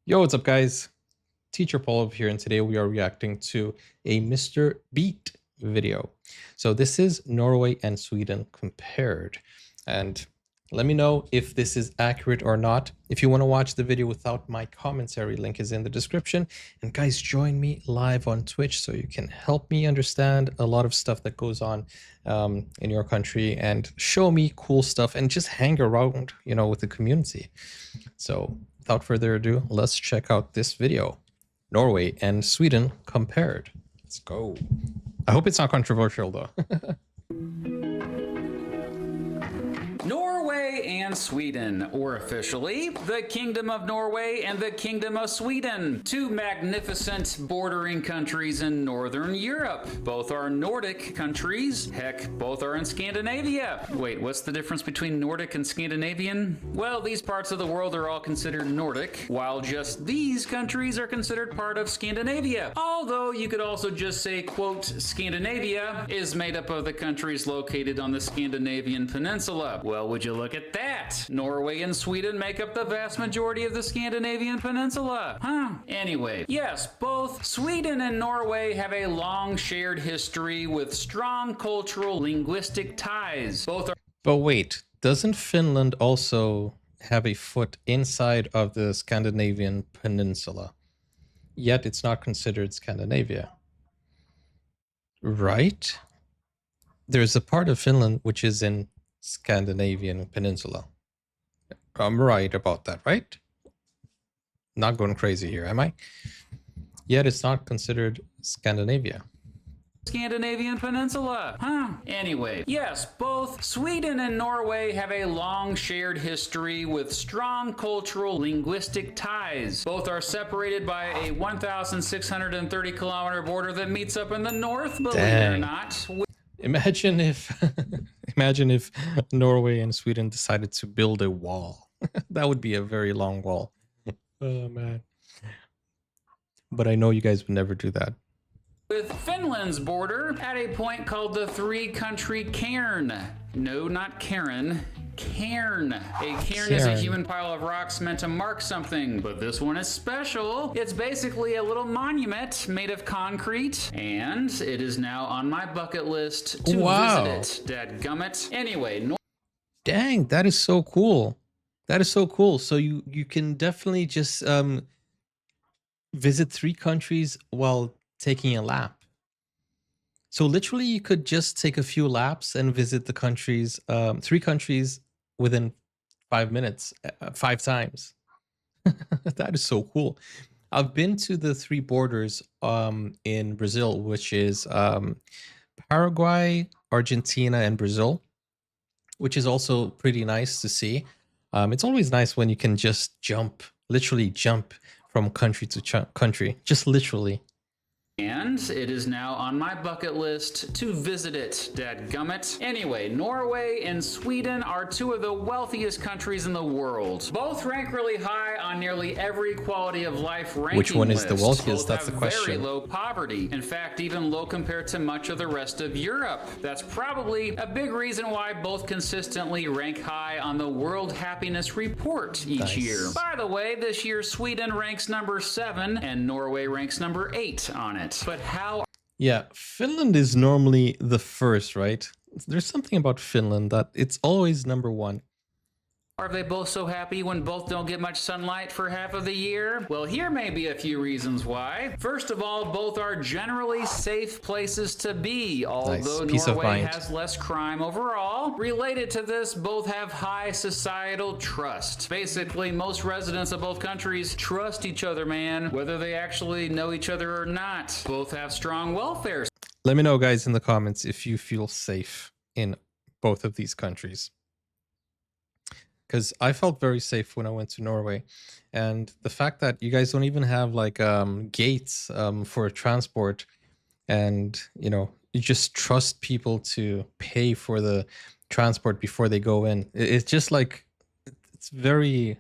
Yo, what's up, guys? Teacher Paul over here, and today we are reacting to a Mr. Beat video. So this is Norway and Sweden compared. And let me know if this is accurate or not. If you want to watch the video without my commentary, link is in the description. And guys, join me live on Twitch so you can help me understand a lot of stuff that goes on in your country and show me cool stuff and just hang around, with the community. So without further ado, let's check out this video. Norway and Sweden compared. Let's go. I hope it's not controversial though. Norway and Sweden, or officially, the Kingdom of Norway and the Kingdom of Sweden, two magnificent bordering countries in Northern Europe. Both are Nordic countries. Heck, both are in Scandinavia. Wait, what's the difference between Nordic and Scandinavian? Well, these parts of the world are all considered Nordic, while just these countries are considered part of Scandinavia. Although you could also just say, quote, Scandinavia is made up of the countries located on the Scandinavian peninsula. Well, would you look at that? Norway and Sweden make up the vast majority of the Scandinavian peninsula. Anyway, yes, both Sweden and Norway have a long shared history with strong cultural linguistic ties. Both are. But wait, doesn't Finland also have a foot inside of the Scandinavian peninsula? Yet it's not considered Scandinavia. Right? There's a part of Finland which is in Scandinavian peninsula. I'm right about that, right? Not going crazy here, am I? Yet it's not considered Scandinavia. Scandinavian peninsula. Anyway, yes, both Sweden and Norway have a long shared history with strong cultural linguistic ties. Both are separated by a 1,630 kilometer border that meets up in the north, believe it or not. Imagine if imagine if Norway and Sweden decided to build a wall. That would be a very long wall. Oh man. But I know you guys would never do that. With Finland's border at a point called the three-country cairn. No, not Karen. Cairn. A cairn is a human pile of rocks meant to mark something, but this one is special. It's basically a little monument made of concrete, and it is now on my bucket list to visit it. Dadgummit. Anyway, dang, that is so cool. That is so cool. So you can definitely just visit three countries while taking a lap. So literally you could just take a few laps and visit the countries, three countries within 5 minutes, 5 times. That is so cool. I've been to the three borders in Brazil, which is Paraguay, Argentina, and Brazil, which is also pretty nice to see. It's always nice when you can just literally jump from country to country, just literally. And it is now on my bucket list to visit it, dadgummit. Anyway, Norway and Sweden are two of the wealthiest countries in the world. Both rank really high on nearly every quality of life ranking. Which one is the wealthiest? That's the question. Very low poverty. In fact, even low compared to much of the rest of Europe. That's probably a big reason why both consistently rank high on the World Happiness Report each year. By the way, this year Sweden ranks number 7 and Norway ranks number 8 on it. But how? Yeah, Finland is normally the first, right? There's something about Finland that it's always number 1. Are they both so happy when both don't get much sunlight for half of the year? Well, here may be a few reasons why. First of all, both are generally safe places to be, although Norway has less crime overall. Related to this, both have high societal trust. Basically, most residents of both countries trust each other, man, whether they actually know each other or not. Both have strong welfare. Let me know, guys, in the comments if you feel safe in both of these countries. Because I felt very safe when I went to Norway, and the fact that you guys don't even have like gates for transport, and you just trust people to pay for the transport before they go in. It's just like it's very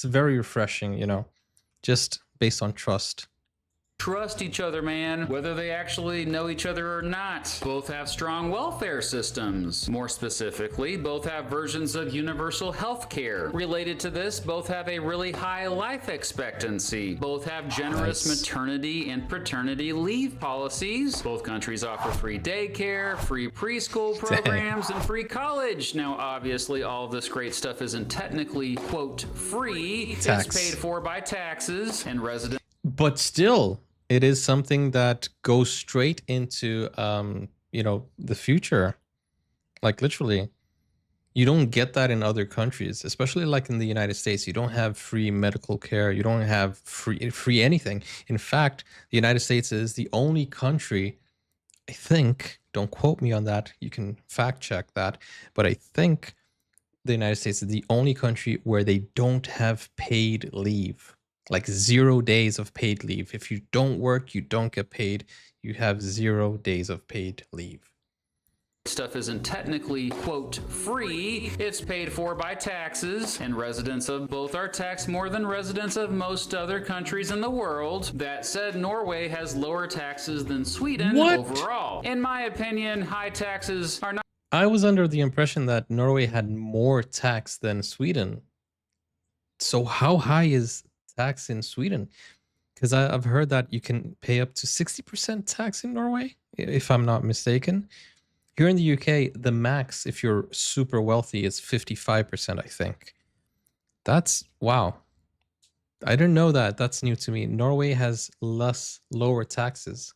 refreshing, just based on trust. trust each other, man, whether they actually know each other or not. Both have strong welfare systems. More specifically, both have versions of universal health care. Related to this, both have a really high life expectancy. Both have generous maternity and paternity leave policies. Both countries offer free daycare, free preschool programs, and free college. Now, obviously, all of this great stuff isn't technically, quote, free. It's paid for by taxes and residents. But still, it is something that goes straight into, you know, the future. Like literally, you don't get that in other countries, especially like in the United States. You don't have free medical care. You don't have free anything. In fact, the United States is the only country, I think, don't quote me on that, you can fact check that, but I think the United States is the only country where they don't have paid leave. Like 0 days of paid leave. If you don't work, you don't get paid. You have 0 days of paid leave. Stuff isn't technically, quote, free. It's paid for by taxes, and residents of both are taxed more than residents of most other countries in the world. That said, Norway has lower taxes than Sweden overall. In my opinion, high taxes are not... I was under the impression that Norway had more tax than Sweden. So how high is tax in Sweden? Because I've heard that you can pay up to 60% tax in Norway, if I'm not mistaken. Here in the UK, the max, if you're super wealthy, is 55%, I think. That's, wow. I didn't know that. That's new to me. Norway has lower taxes.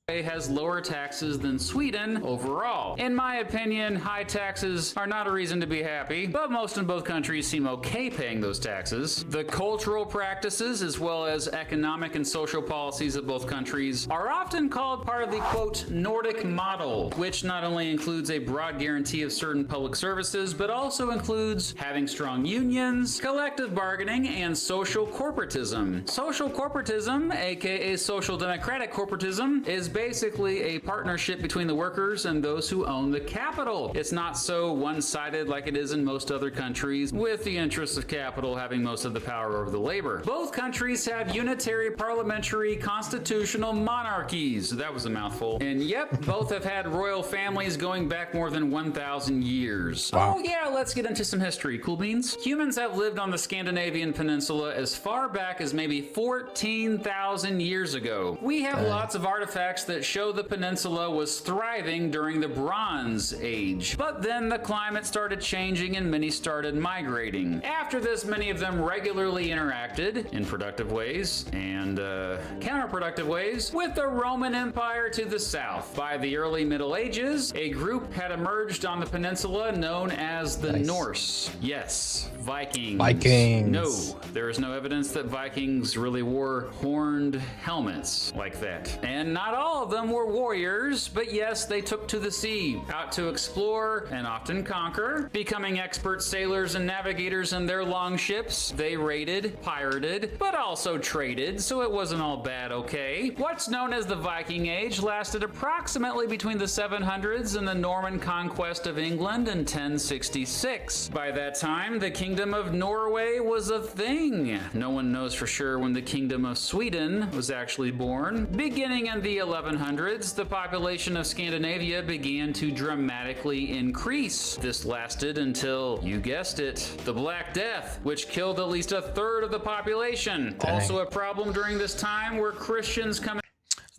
Has lower taxes than Sweden overall. In my opinion, high taxes are not a reason to be happy, but most in both countries seem okay paying those taxes. The cultural practices, as well as economic and social policies of both countries, are often called part of the, quote, Nordic model, which not only includes a broad guarantee of certain public services, but also includes having strong unions, collective bargaining, and social corporatism. Social corporatism, aka social democratic corporatism, is basically a partnership between the workers and those who own the capital. It's not so one-sided like it is in most other countries, with the interests of capital having most of the power over the labor. Both countries have unitary parliamentary constitutional monarchies. That was a mouthful. And yep, both have had royal families going back more than 1,000 years. Wow. Oh yeah, let's get into some history. Cool beans? Humans have lived on the Scandinavian peninsula as far back as maybe 14,000 years ago. We have lots of artifacts that show the peninsula was thriving during the Bronze Age. But then the climate started changing and many started migrating. After this, many of them regularly interacted in productive ways and counterproductive ways with the Roman Empire to the south. By the early Middle Ages, a group had emerged on the peninsula known as the Norse. Yes, Vikings. Vikings. No, there is no evidence that Vikings really wore horned helmets like that. And not all of them were warriors, but yes, they took to the sea, out to explore and often conquer, becoming expert sailors and navigators in their long ships. They raided, pirated, but also traded, so it wasn't all bad, okay? What's known as the Viking Age lasted approximately between the 700s and the Norman conquest of England in 1066. By that time, the Kingdom of Norway was a thing. No one knows for sure when the Kingdom of Sweden was actually born. Beginning in the 1100s, the population of Scandinavia began to dramatically increase. This lasted until, you guessed it, the Black Death, which killed at least a third of the population. Dang. Also a problem during this time were Christians coming...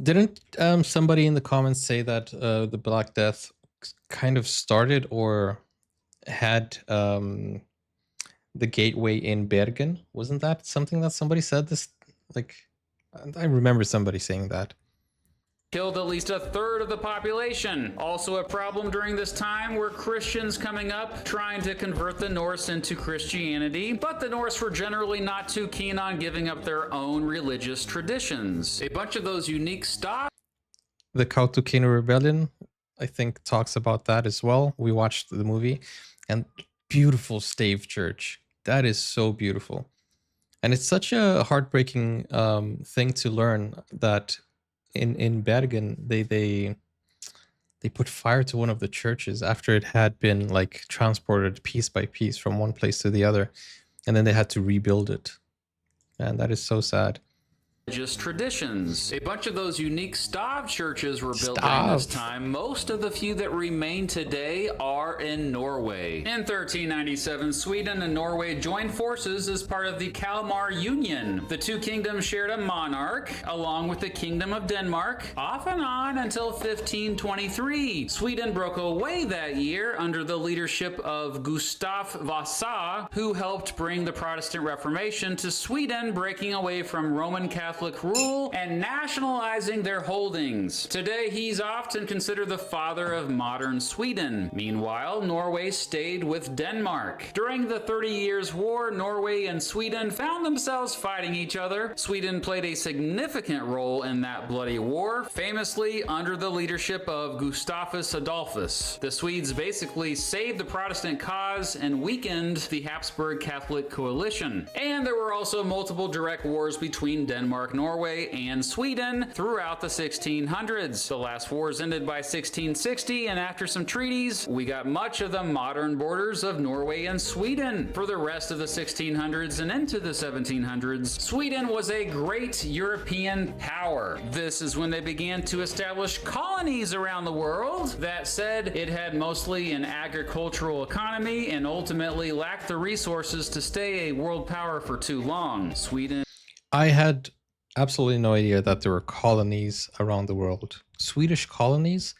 Didn't somebody in the comments say that the Black Death kind of started or had the gateway in Bergen? Wasn't that something that somebody said this? Like, I remember somebody saying that. Killed at least a third of the population. Also a problem during this time were Christians coming up trying to convert the Norse into Christianity, but the Norse were generally not too keen on giving up their own religious traditions. A bunch of those unique styles. The Kautokeino Rebellion, I think, talks about that as well. We watched the movie, and beautiful stave church. That is so beautiful. And it's such a heartbreaking thing to learn that in Bergen, they put fire to one of the churches after it had been like transported piece by piece from one place to the other, and then they had to rebuild it. And that is so sad. religious traditions. A bunch of those unique Stav churches were built during this time. Most of the few that remain today are in Norway. In 1397, Sweden and Norway joined forces as part of the Kalmar Union. The two kingdoms shared a monarch, along with the Kingdom of Denmark, off and on until 1523. Sweden broke away that year under the leadership of Gustav Vasa, who helped bring the Protestant Reformation to Sweden, breaking away from Roman Catholic rule and nationalizing their holdings. Today, he's often considered the father of modern Sweden. Meanwhile, Norway stayed with Denmark. During the 30 Years' War, Norway and Sweden found themselves fighting each other. Sweden played a significant role in that bloody war, famously under the leadership of Gustavus Adolphus. The Swedes basically saved the Protestant cause and weakened the Habsburg Catholic coalition. And there were also multiple direct wars between Denmark, Norway, and Sweden throughout the 1600s. The last wars ended by 1660, and after some treaties, we got much of the modern borders of Norway and Sweden. For the rest of the 1600s and into the 1700s, Sweden was a great European power. This is when they began to establish colonies around the world. That said, it had mostly an agricultural economy and ultimately lacked the resources to stay a world power for too long. Sweden. I had absolutely no idea that there were colonies around the world. Swedish colonies?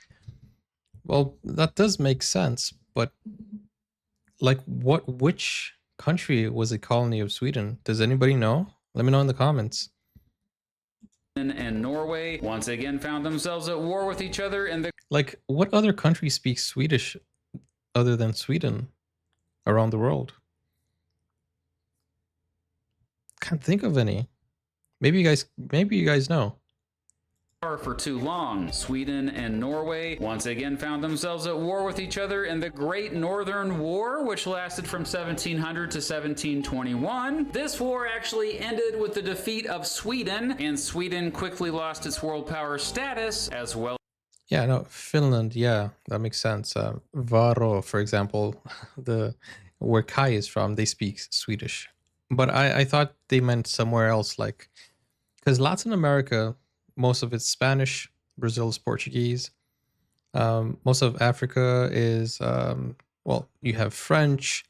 Well, that does make sense, but like which country was a colony of Sweden? Does anybody know? Let me know in the comments. And Norway once again found themselves at war with each other, and like, what other country speaks Swedish other than Sweden around the world? Can't think of any. Maybe you guys know. For too long. Sweden and Norway once again found themselves at war with each other in the Great Northern War, which lasted from 1700 to 1721. This war actually ended with the defeat of Sweden, and Sweden quickly lost its world power status as well. Yeah, no, Finland, yeah, that makes sense. Varo, for example, where Kai is from, they speak Swedish. But I thought they meant somewhere else, like, because Latin America, most of it's Spanish, Brazil is Portuguese. Most of Africa is, well, you have French.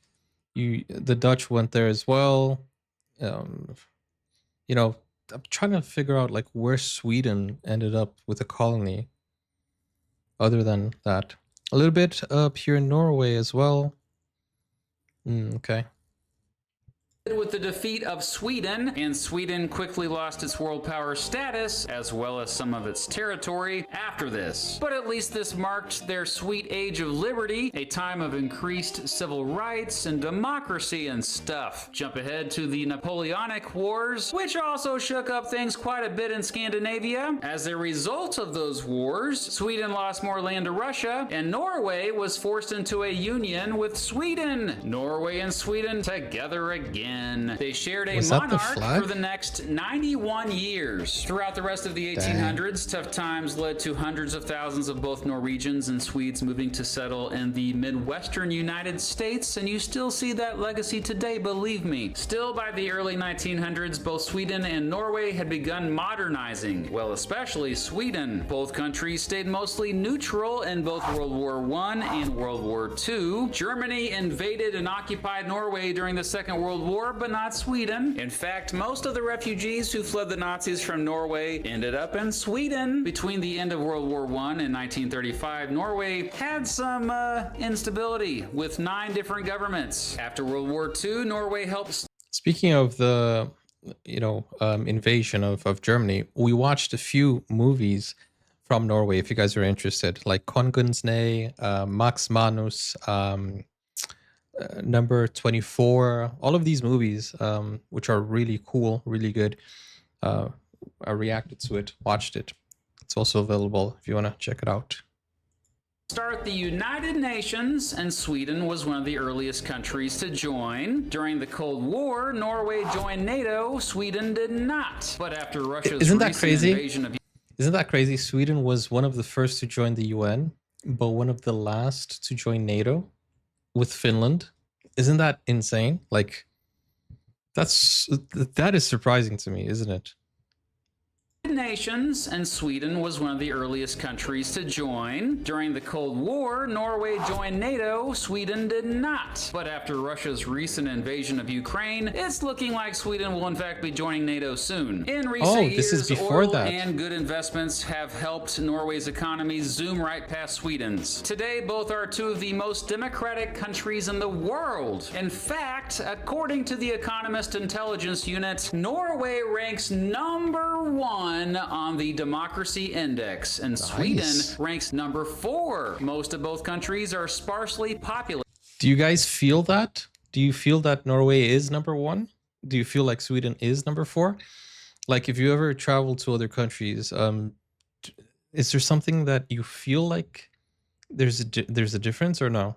The Dutch went there as well. You know, I'm trying to figure out like where Sweden ended up with a colony. Other than that, a little bit up here in Norway as well. Okay. With the defeat of Sweden, and Sweden quickly lost its world power status as well as some of its territory after this. But at least this marked their sweet age of liberty, a time of increased civil rights and democracy and stuff. Jump ahead to the Napoleonic Wars, which also shook up things quite a bit in Scandinavia. As a result of those wars, Sweden lost more land to Russia, and Norway was forced into a union with Sweden. Norway and Sweden together again. They shared a monarch for the next 91 years. Throughout the rest of the 1800s, tough times led to hundreds of thousands of both Norwegians and Swedes moving to settle in the Midwestern United States, and you still see that legacy today, believe me. Still, by the early 1900s, both Sweden and Norway had begun modernizing. Well, especially Sweden. Both countries stayed mostly neutral in both World War I and World War II. Germany invaded and occupied Norway during the Second World War, but not Sweden. In fact, most of the refugees who fled the Nazis from Norway ended up in Sweden. Between the end of World War I and 1935, Norway had some instability with 9 different governments. After World War II, Norway helped. Speaking of the, invasion of Germany, we watched a few movies from Norway, if you guys are interested, like Kongens Knæ, Max Manus, Number 24, all of these movies, which are really cool, really good. I reacted to it, watched it. It's also available if you want to check it out. Start the United Nations, and Sweden was one of the earliest countries to join. During the Cold War, Norway joined NATO, Sweden did not. But after Russia's invasion of... Isn't that crazy? Sweden was one of the first to join the UN, but one of the last to join NATO with Finland. Isn't that insane? Like, that is surprising to me, isn't it? nations, and Sweden was one of the earliest countries to join. During the Cold War, Norway joined NATO, Sweden did not. But after Russia's recent invasion of Ukraine, it's looking like Sweden will in fact be joining NATO soon. In recent this is years, before oil that. and good investments have helped Norway's economy zoom right past Sweden's. Today, both are two of the most democratic countries in the world. In fact, according to the Economist Intelligence Unit, Norway ranks #1 on the Democracy Index, and Sweden ranks #4. Most of both countries are sparsely populated. Do you guys feel that? Do you feel that Norway is #1? Do you feel like Sweden is #4? Like, if you ever travel to other countries, is there something that you feel like there's a difference or no?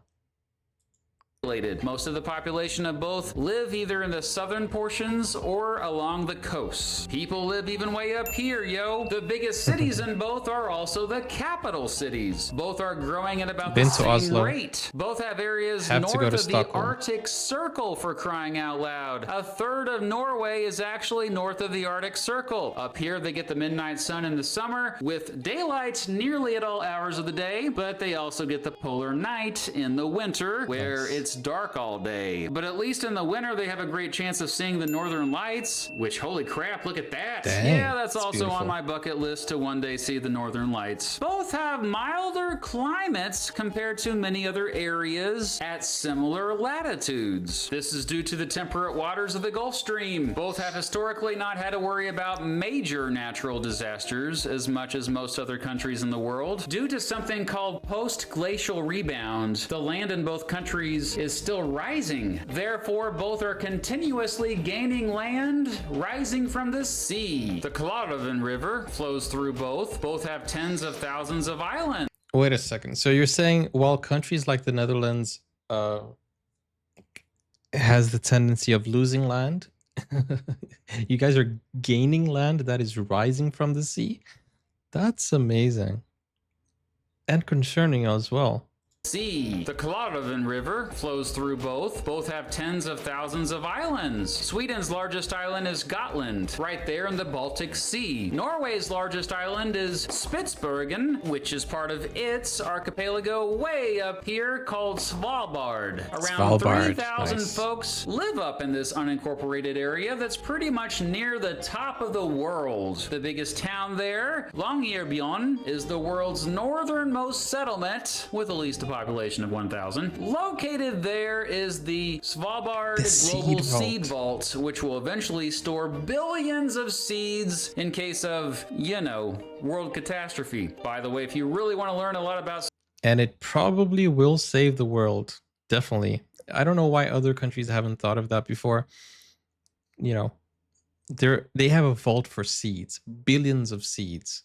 Most of the population of both live either in the southern portions or along the coasts. People live even way up here, yo. The biggest cities in both are also the capital cities. Both are growing at about the same rate. Both have areas north of the Arctic Circle, for crying out loud. A third of Norway is actually north of the Arctic Circle. Up here, they get the midnight sun in the summer with daylight nearly at all hours of the day, but they also get the polar night in the winter, where it's dark all day. But at least in the winter, they have a great chance of seeing the northern lights, which, holy crap, look at that. Dang, yeah, that's also beautiful. On my bucket list to one day see the northern lights. Both have milder climates compared to many other areas at similar latitudes. This is due to the temperate waters of the Gulf Stream. Both have historically not had to worry about major natural disasters as much as most other countries in the world. Due to something called post-glacial rebound, the land in both countries is still rising. Therefore, both are continuously gaining land, rising from the sea. The Klarälven River flows through both. Both have tens of thousands of islands. Wait a second. So you're saying while countries like the Netherlands has the tendency of losing land, you guys are gaining land that is rising from the sea? That's amazing. And concerning as well. The Klarälven River flows through both. Both have tens of thousands of islands. Sweden's largest island is Gotland, right there in the Baltic Sea. Norway's largest island is Spitsbergen, which is part of its archipelago way up here called Svalbard. Around 3,000 folks live up in this unincorporated area that's pretty much near the top of the world. The biggest town there, Longyearbyen, is the world's northernmost settlement with at least a population of 1,000. Located there is the Svalbard Global Seed Vault, which will eventually store billions of seeds in case of, you know, world catastrophe. By the way, if you really want to learn a lot about... And it probably will save the world. Definitely. I don't know why other countries haven't thought of that before. You know, they have a vault for seeds, billions of seeds.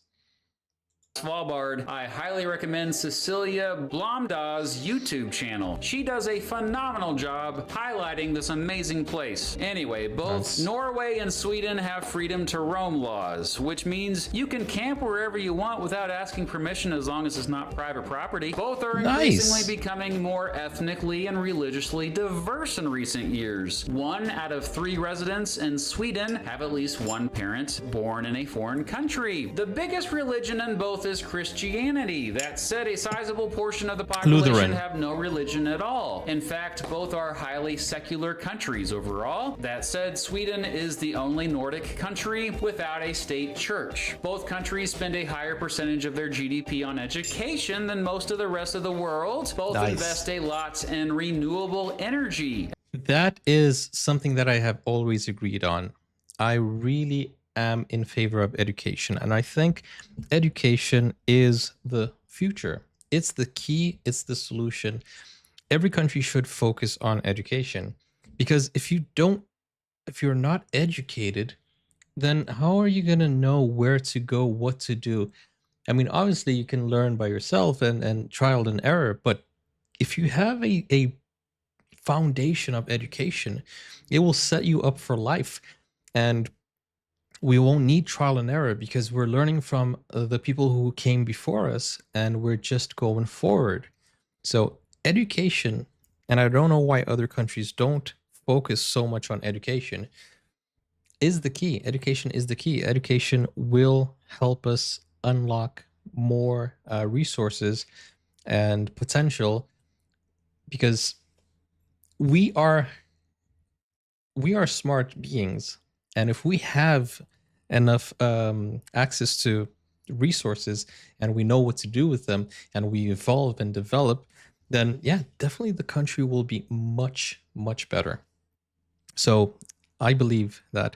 Svalbard, I highly recommend Cecilia Blomda's YouTube channel. She does a phenomenal job highlighting this amazing place. Anyway, both Norway and Sweden have freedom to roam laws, which means you can camp wherever you want without asking permission as long as it's not private property. Both are increasingly becoming more ethnically and religiously diverse in recent years. 1 out of 3 residents in Sweden have at least one parent born in a foreign country. The biggest religion in both is Christianity. That said, a sizable portion of the population have no religion at all. In fact, both are highly secular countries overall. That said, Sweden is the only Nordic country without a state church. Both countries spend a higher percentage of their GDP on education than most of the rest of the world. Both invest a lot in renewable energy. That is something that I have always agreed on. I really am in favor of education, and I think education is the future. It's the key, it's the solution. Every country should focus on education, because if you're not educated, then how are you going to know where to go, what to do? I mean, obviously you can learn by yourself and trial and error, but if you have a foundation of education, it will set you up for life. And we won't need trial and error because we're learning from the people who came before us, and we're just going forward. So education, and I don't know why other countries don't focus so much on education. is the key. Education is the key. Education will help us unlock more resources and potential, because we are smart beings, and if we have enough access to resources and we know what to do with them and we evolve and develop, then yeah, definitely the country will be much, much better. So I believe that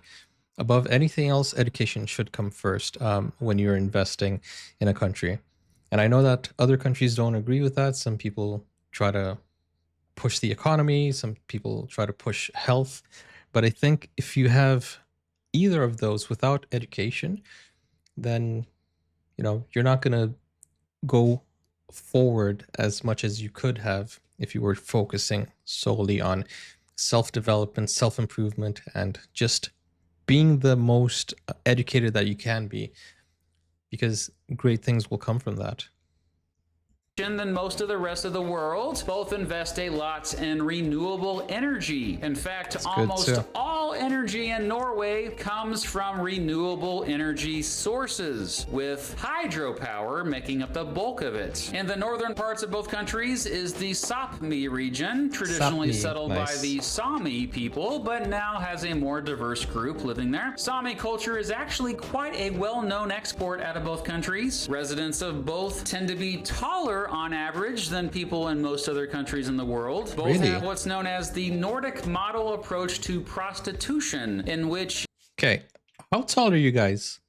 above anything else, education should come first when you're investing in a country. And I know that other countries don't agree with that. Some people try to push the economy, some people try to push health. But I think if you have either of those without education, then you're not going to go forward as much as you could have if you were focusing solely on self-development, self-improvement, and just being the most educated that you can be, because great things will come from that. Than most of the rest of the world. Both invest a lot in renewable energy. In fact, almost all energy in Norway comes from renewable energy sources, with hydropower making up the bulk of it. In the northern parts of both countries is the Sapmi region, traditionally settled by the Sami people, but now has a more diverse group living there. Sami culture is actually quite a well-known export out of both countries. Residents of both tend to be taller on average than people in most other countries in the world. Both have what's known as the Nordic model approach to prostitution, in which... Okay, how tall are you guys?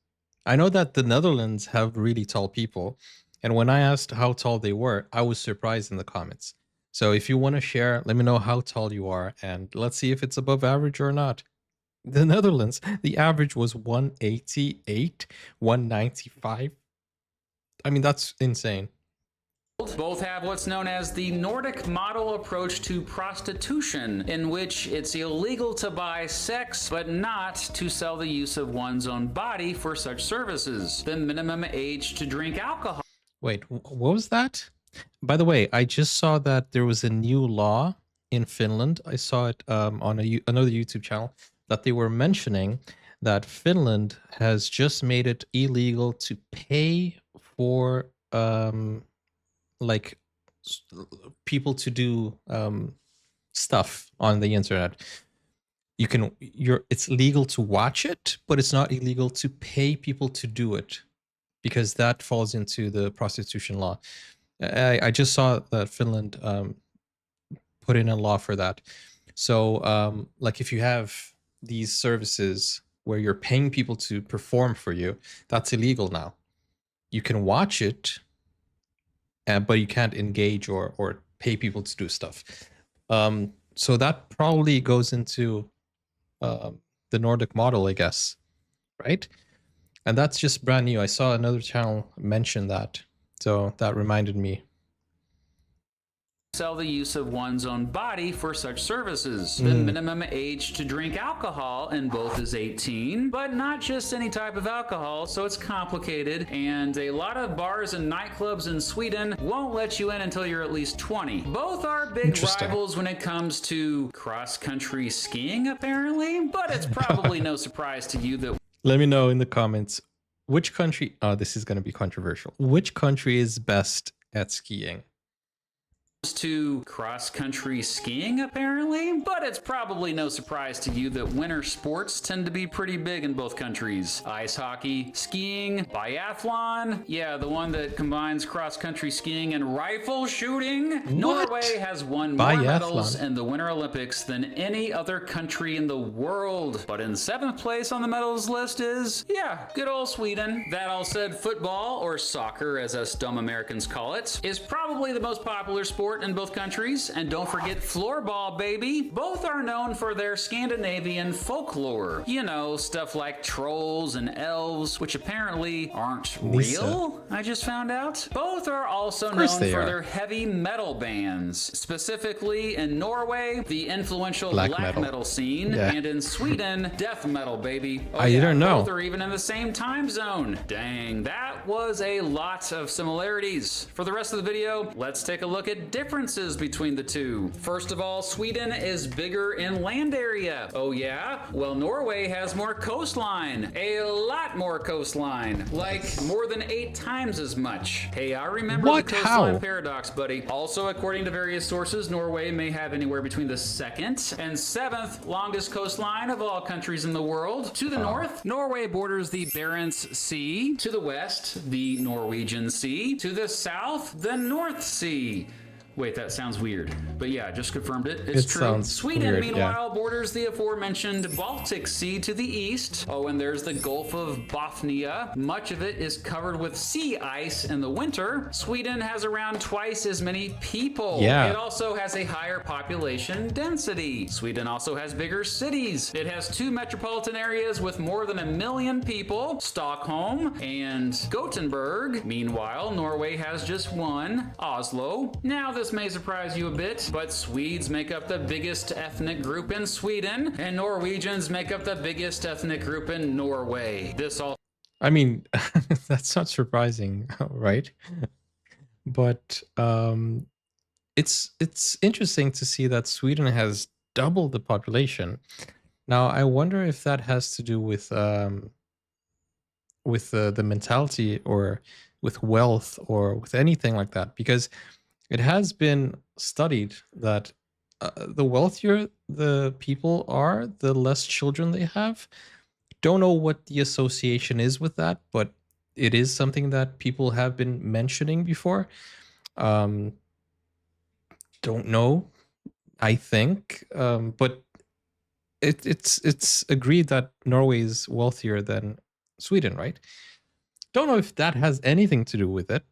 I know that the Netherlands have really tall people, and when I asked how tall they were, I was surprised in the comments. So if you want to share, let me know how tall you are, and let's see if it's above average or not. The Netherlands, the average was 188, 195. I mean, that's insane. Both have what's known as the Nordic model approach to prostitution, in which it's illegal to buy sex, but not to sell the use of one's own body for such services. The minimum age to drink alcohol... Wait, what was that? By the way, I just saw that there was a new law in Finland. I saw it on another YouTube channel, that they were mentioning that Finland has just made it illegal to pay for like people to do stuff on the internet. It's legal to watch it, but it's not illegal to pay people to do it, because that falls into the prostitution law. I just saw that Finland put in a law for that. So like if you have these services where you're paying people to perform for you, that's illegal now. You can watch it, but you can't engage or pay people to do stuff. So that probably goes into the Nordic model, I guess, right? And that's just brand new. I saw another channel mention that, so that reminded me. Sell the use of one's own body for such services. The minimum age to drink alcohol in both is 18, but not just any type of alcohol, so it's complicated, and a lot of bars and nightclubs in Sweden won't let you in until you're at least 20. Both are big rivals when it comes to cross-country skiing, apparently, but it's probably no surprise to you that... Let me know in the comments, which country... Oh, this is going to be controversial. Which country is best at skiing? To cross-country skiing, apparently, but it's probably no surprise to you that winter sports tend to be pretty big in both countries. Ice hockey, skiing, biathlon, yeah, the one that combines cross-country skiing and rifle shooting. What? Norway has won more medals in the Winter Olympics than any other country in the world, but in 7th place on the medals list is, yeah, good old Sweden. That all said, football, or soccer as us dumb Americans call it, is probably the most popular sport in both countries. And don't forget floorball, baby. Both are known for their Scandinavian folklore. You know, stuff like trolls and elves, which apparently aren't real, I just found out. Both are also known for their heavy metal bands, specifically in Norway, the influential black metal scene, and in Sweden, death metal, baby. Oh, I didn't know. Both are even in the same time zone. Dang, that was a lot of similarities. For the rest of the video, let's take a look at different differences between the two. First of all, Sweden is bigger in land area. Oh yeah? Well, Norway has more coastline. A lot more coastline. Like more than 8 times as much. Hey, I remember What? the coastline How? paradox, buddy. Also, according to various sources, Norway may have anywhere between the 2nd and 7th longest coastline of all countries in the world. To the north, Norway borders the Barents Sea. To the west, the Norwegian Sea. To the south, the North Sea. Wait, that sounds weird. But yeah, just confirmed it. It's It true. sounds Sweden, weird, meanwhile, borders the aforementioned Baltic Sea to the east. Oh, and there's the Gulf of Bothnia. Much of it is covered with sea ice in the winter. Sweden has around twice as many people. Yeah. It also has a higher population density. Sweden also has bigger cities. It has 2 metropolitan areas with more than 1 million people, Stockholm and Gothenburg. Meanwhile, Norway has just 1, Oslo. Now, this may surprise you a bit, but Swedes make up the biggest ethnic group in Sweden, and Norwegians make up the biggest ethnic group in Norway. This all I mean, that's not surprising, right? But it's interesting to see that Sweden has doubled the population. Now, I wonder if that has to do with the mentality or with wealth or with anything like that, because it has been studied that the wealthier the people are, the less children they have. Don't know what the association is with that, but it is something that people have been mentioning before. Don't know, I think, but it's agreed that Norway is wealthier than Sweden, right? Don't know if that has anything to do with it,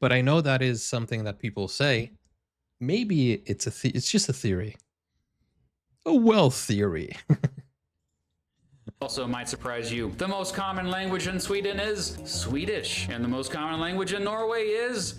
but I know that is something that people say. Maybe it's it's just a theory, a wealth theory. also might surprise you. The most common language in Sweden is Swedish, and the most common language in Norway is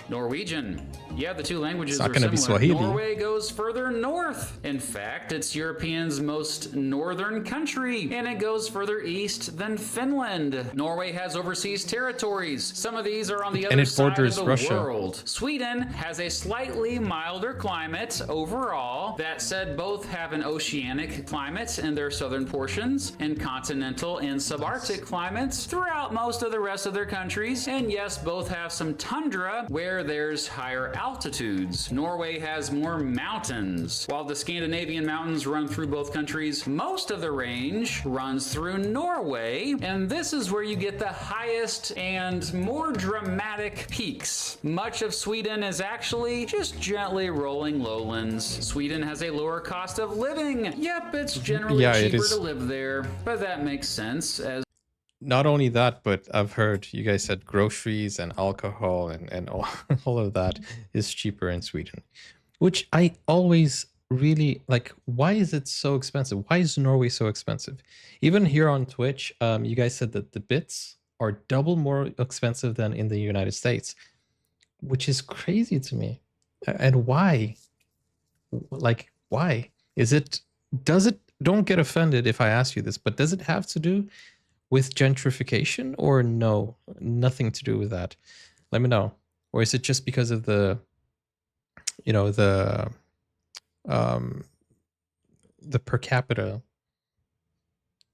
Norwegian. Yeah, the 2 languages It's not are gonna be similar. Swahili. Norway goes further north. In fact, it's Europe's most northern country, and it goes further east than Finland. Norway has overseas territories. Some of these are on the And other it side of borders the Russia. world. Sweden has a slightly milder climate overall. That said, both have an oceanic climate in their southern portions and continental and subarctic climates throughout most of the rest of their countries. And yes, both have some tundra where there's higher altitudes. Norway has more mountains. While the Scandinavian mountains run through both countries, most of the range runs through Norway, and this is where you get the highest and more dramatic peaks. Much of Sweden is actually just gently rolling lowlands. Sweden has a lower cost of living. Yep, it's generally Yeah, it cheaper is. to live there, but that makes sense as Not only that, but I've heard you guys said groceries and alcohol and all, all of that is cheaper in Sweden, which I always really like. Why is it so expensive? Why is Norway so expensive? Even here on Twitch, you guys said that the bits are double more expensive than in the United States, which is crazy to me. And why? Like, why? Does it, don't get offended if I ask you this, but does it have to do with gentrification or no? Nothing to do with that. Let me know. Or is it just because of the, you know, the per capita?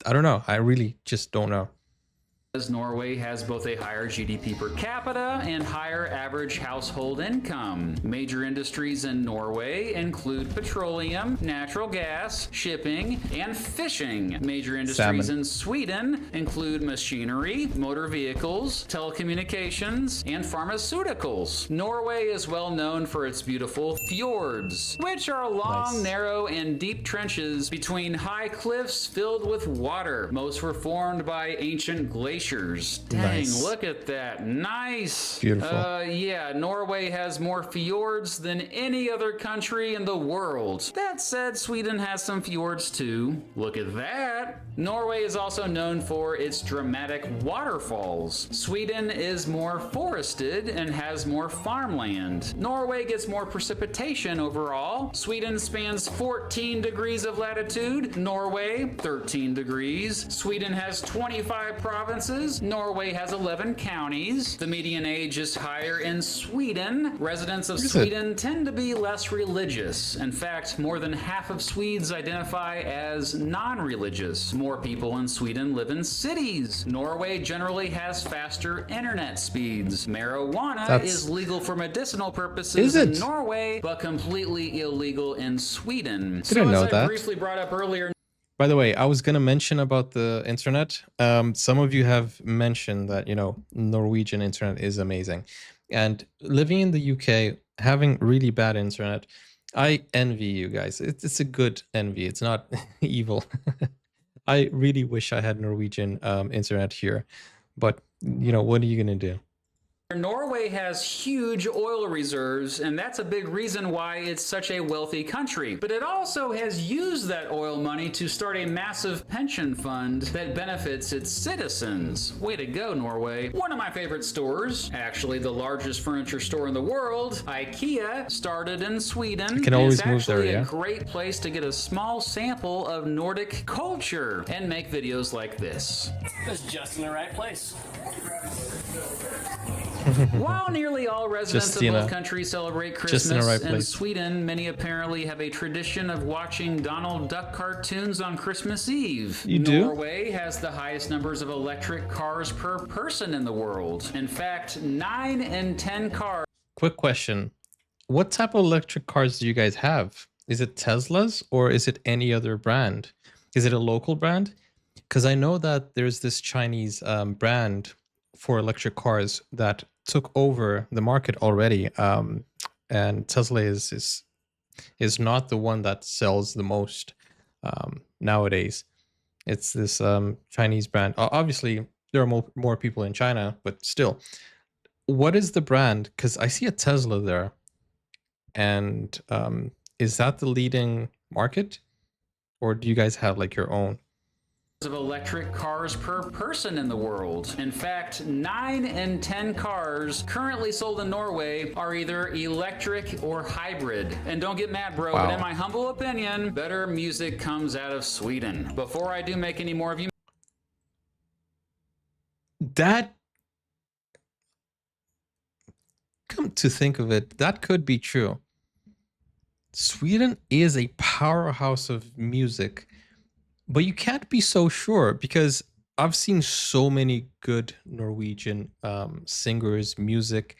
I don't know. I really just don't know. Norway has both a higher GDP per capita and higher average household income. Major industries in Norway include petroleum, natural gas, shipping, and fishing. Major industries Salmon. in Sweden include machinery, motor vehicles, telecommunications, and pharmaceuticals. Norway is well known for its beautiful fjords, which are long, Nice. narrow, and deep trenches between high cliffs filled with water. Most were formed by ancient glaciers. Dang, Nice. look at that. Nice. Beautiful. Yeah, Norway has more fjords than any other country in the world. That said, Sweden has some fjords too. Look at that. Norway is also known for its dramatic waterfalls. Sweden is more forested and has more farmland. Norway gets more precipitation overall. Sweden spans 14 degrees of latitude. Norway, 13 degrees. Sweden has 25 provinces provinces. Norway has 11 counties. The median age is higher in Sweden. Residents of Sweden tend to be less religious. In fact, more than half of Swedes identify as non-religious. More people in Sweden live in cities. Norway generally has faster internet speeds. Marijuana is legal for medicinal purposes in Norway, but completely illegal in Sweden. Didn't know that. Briefly brought up earlier. By the way, I was going to mention about the internet. Some of you have mentioned that, you know, Norwegian internet is amazing. And living in the UK, having really bad internet, I envy you guys. It's a good envy. It's not evil. I really wish I had Norwegian internet here. But, you know, what are you going to do? Norway has huge oil reserves, and that's a big reason why it's such a wealthy country. But it also has used that oil money to start a massive pension fund that benefits its citizens. Way to go, Norway. One of my favorite stores, actually the largest furniture store in the world, IKEA, started in Sweden. You can always move there, yeah? It's actually a great place to get a small sample of Nordic culture and make videos like this. It's just in the right place. While nearly all residents of both countries celebrate Christmas, in Sweden, many apparently have a tradition of watching Donald Duck cartoons on Christmas Eve. Norway has the highest numbers of electric cars per person in the world. In fact, 9 in 10 cars. Quick question. What type of electric cars do you guys have? Is it Teslas or is it any other brand? Is it a local brand? Because I know that there's this Chinese brand for electric cars that took over the market already, and Tesla is not the one that sells the most nowadays. It's this Chinese brand. Obviously, there are more people in China, but still, what is the brand? Because I see a Tesla there, and is that the leading market, or do you guys have like your own? Of electric cars per person in the world. In fact, 9 in 10 cars currently sold in Norway are either electric or hybrid. And don't get mad, bro, but in my humble opinion, better music comes out of Sweden. Before I do make any more of you... That... Come to think of it, that could be true. Sweden is a powerhouse of music. But you can't be so sure because I've seen so many good Norwegian singers, music.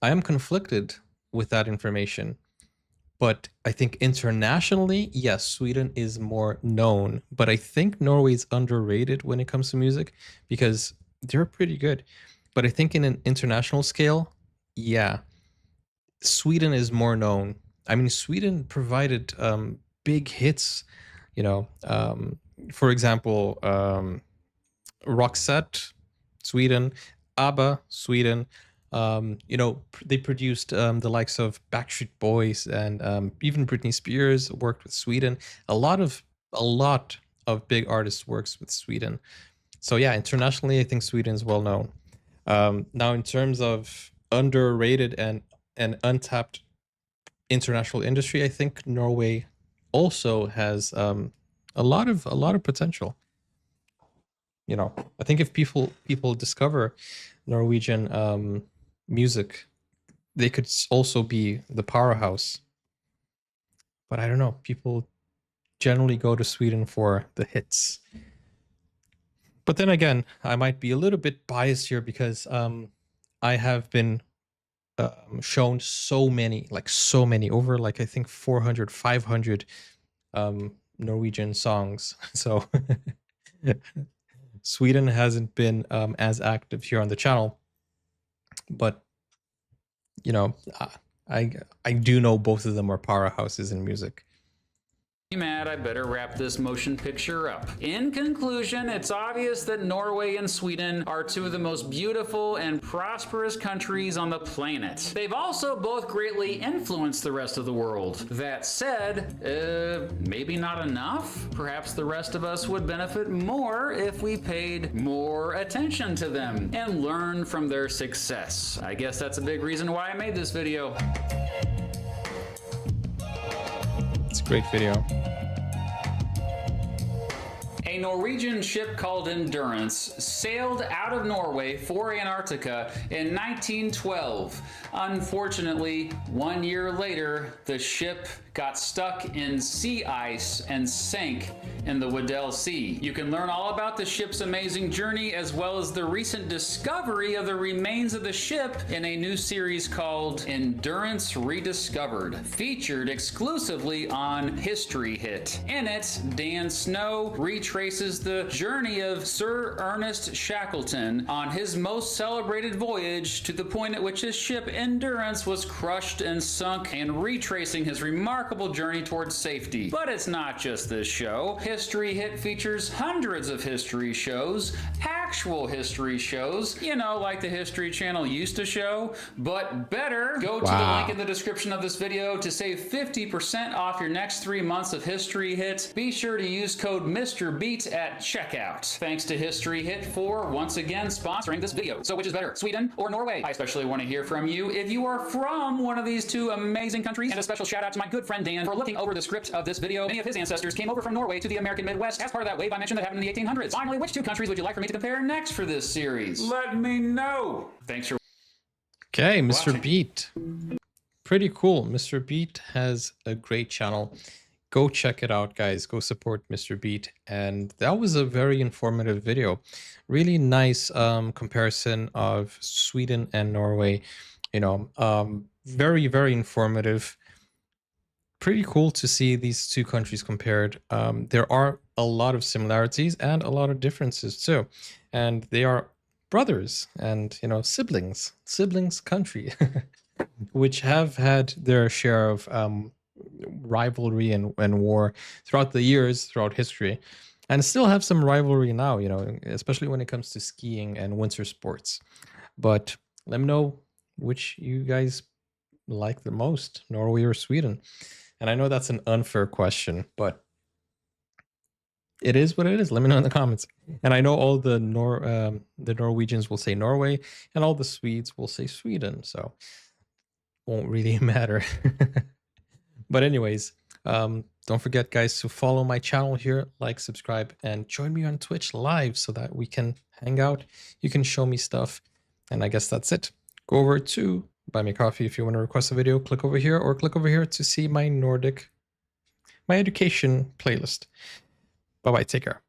I am conflicted with that information. But I think internationally, yes, Sweden is more known. But I think Norway is underrated when it comes to music because they're pretty good. But I think in an international scale, yeah, Sweden is more known. I mean, Sweden provided big hits. You know, for example, Roxette, Sweden, ABBA, Sweden. You know, they produced the likes of Backstreet Boys and even Britney Spears worked with Sweden. A lot of big artists works with Sweden. So yeah, internationally, I think Sweden is well known. Now, in terms of underrated and untapped international industry, I think Norway also has a lot of potential. You know, I think if people discover Norwegian music, they could also be the powerhouse. But I don't know, people generally go to Sweden for the hits. But then again, I might be a little bit biased here because I have been shown so many, over like I think 400, 500 Norwegian songs. So Sweden hasn't been as active here on the channel, but you know, I do know both of them are powerhouses in music. Mad, I better wrap this motion picture up. In conclusion, it's obvious that Norway and Sweden are two of the most beautiful and prosperous countries on the planet. They've also both greatly influenced the rest of the world. That said, maybe not enough? Perhaps the rest of us would benefit more if we paid more attention to them and learned from their success. I guess that's a big reason why I made this video. It's a great video. A Norwegian ship called Endurance sailed out of Norway for Antarctica in 1912. Unfortunately, 1 year later, the ship got stuck in sea ice and sank in the Weddell Sea. You can learn all about the ship's amazing journey as well as the recent discovery of the remains of the ship in a new series called Endurance Rediscovered, featured exclusively on History Hit. In it, Dan Snow retraces the journey of Sir Ernest Shackleton on his most celebrated voyage to the point at which his ship Endurance was crushed and sunk, and retracing his remarkable journey towards safety. But it's not just this show. History Hit features hundreds of history shows, actual history shows, you know, like the History Channel used to show, but better. Go to the link in the description of this video to save 50% off your next 3 months of History Hit. Be sure to use code MrBeat at checkout. Thanks to History Hit for once again sponsoring this video. So which is better, Sweden or Norway? I especially want to hear from you if you are from one of these two amazing countries. And a special shout out to my good friend Dan for looking over the script of this video. Many of his ancestors came over from Norway to the American Midwest as part of that wave I mentioned that happened in the 1800s. Finally, which two countries would you like for me to compare next for this series? Let me know. Thanks for Okay, Mr. watching. Beat. Pretty cool. Mr. Beat has a great channel. Go check it out, guys. Go support Mr. Beat. And that was a very informative video. Really nice comparison of Sweden and Norway. You know, very, very informative. Pretty cool to see these two countries compared. There are a lot of similarities and a lot of differences too. And they are brothers and, you know, siblings country, which have had their share of rivalry and war throughout the years, throughout history, and still have some rivalry now, you know, especially when it comes to skiing and winter sports. But let me know which you guys like the most, Norway or Sweden. And I know that's an unfair question, but it is what it is. Let me know in the comments. And I know all the Norwegians will say Norway, and all the Swedes will say Sweden. So won't really matter. But anyways, don't forget, guys, to follow my channel here, like, subscribe, and join me on Twitch live so that we can hang out. You can show me stuff. And I guess that's it. Go over to Buy Me Coffee if you want to request a video. Click over here or click over here to see my education playlist. Bye-bye. Take care.